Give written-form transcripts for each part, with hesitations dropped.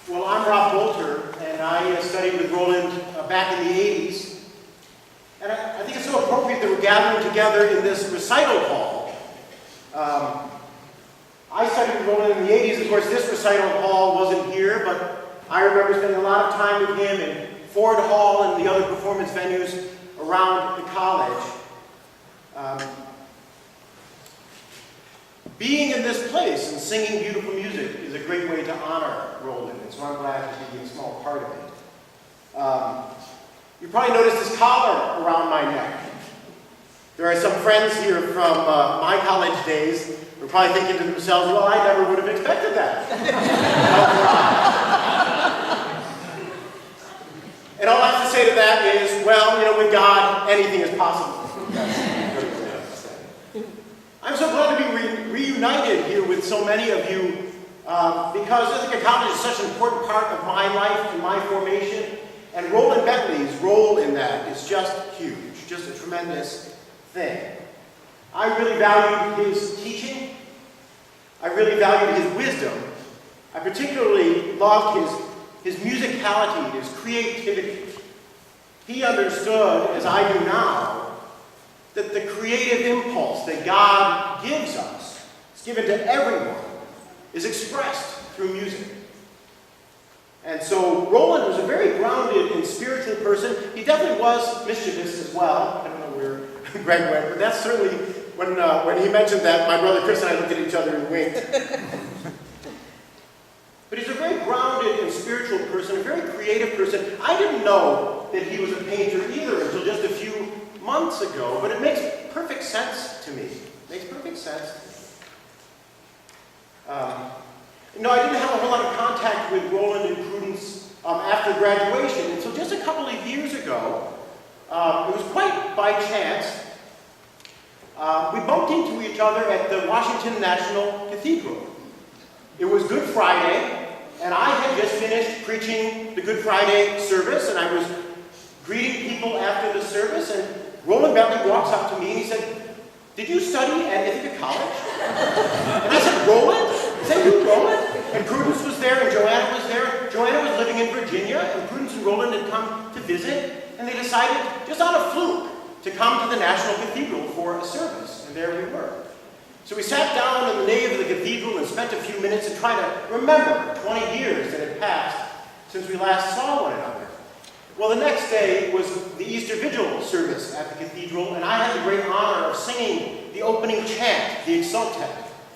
Well, I'm Rob Boulter, and I studied with Roland back in the 80s. And I think it's so appropriate that we're gathering together in this recital hall. I studied with Roland in the 80s. Of course, this recital hall wasn't here, but I remember spending a lot of time with him in Ford Hall and the other performance venues around the college. Being in this place and singing beautiful music is a great way to honor Roland, and so I'm glad to be a small part of it. You probably noticed this collar around my neck. There are some friends here from my college days who are probably thinking to themselves, well, I never would have expected that. And all I have to say to that is, well, with God, anything is possible. I'm so glad to be reunited here with so many of you because I think college is such an important part of my life and my formation. And Roland Bentley's role in that is just huge, just a tremendous thing. I really valued his teaching. I really valued his wisdom. I particularly loved his musicality, his creativity. He understood, as I do now, that the creative impulse that God gives us, is given to everyone, is expressed through music. And so Roland was a very grounded and spiritual person. He definitely was mischievous as well. I don't know where Greg went, but that's certainly when he mentioned that, my brother Chris and I looked at each other and winked. But he's a very grounded and spiritual person, a very creative person. I didn't know that he was a painter either until just a few months ago, but it makes perfect sense to me. It makes perfect sense to me. I didn't have a whole lot of contact with Roland and Prudence after graduation until just a couple of years ago. It was quite by chance. We bumped into each other at the Washington National Cathedral. It was Good Friday, and I had just finished preaching the Good Friday service, and I was greeting people after the service, and Roland Bentley walks up to me and he said, "Did you study at Ithaca College?" And I said, "Roland? Is that you, Roland?" And Prudence was there and Joanna was there. Joanna was living in Virginia, and Prudence and Roland had come to visit, and they decided, just on a fluke, to come to the National Cathedral for a service, and there we were. So we sat down in the nave of the cathedral and spent a few minutes and tried to remember 20 years that had passed since we last saw one another. Well, the next day was the Easter Vigil service at the cathedral, and I had the great honor of singing the opening chant, the Exsultet.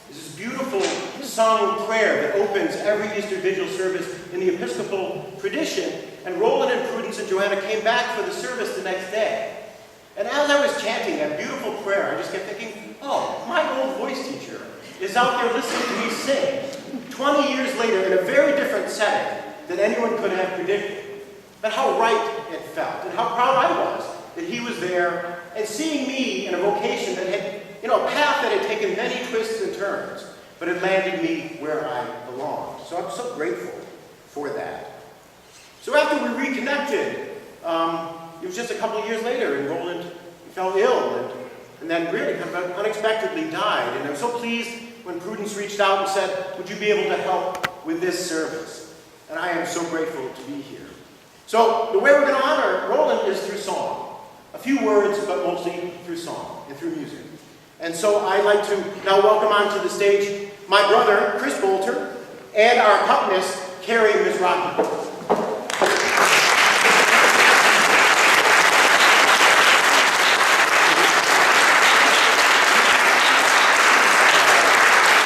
This is beautiful sung prayer that opens every Easter Vigil service in the Episcopal tradition. And Roland and Prudence and Joanna came back for the service the next day. And as I was chanting that beautiful prayer, I just kept thinking, oh, my old voice teacher is out there listening to me sing 20 years later in a very different setting than anyone could have predicted. But how right it felt, and how proud I was that he was there and seeing me in a vocation that had, a path that had taken many twists and turns, but had landed me where I belonged. So I'm so grateful for that. So after we reconnected, it was just a couple of years later, and Roland fell ill, and then really kind of unexpectedly died. And I'm so pleased when Prudence reached out and said, "Would you be able to help with this service?" And I am so grateful to be here. So the way we're going to honor Roland is through song. A few words, but mostly through song and through music. And so I'd like to now welcome onto the stage my brother, Chris Boulter, and our accompanist, Carrie Mizrahi.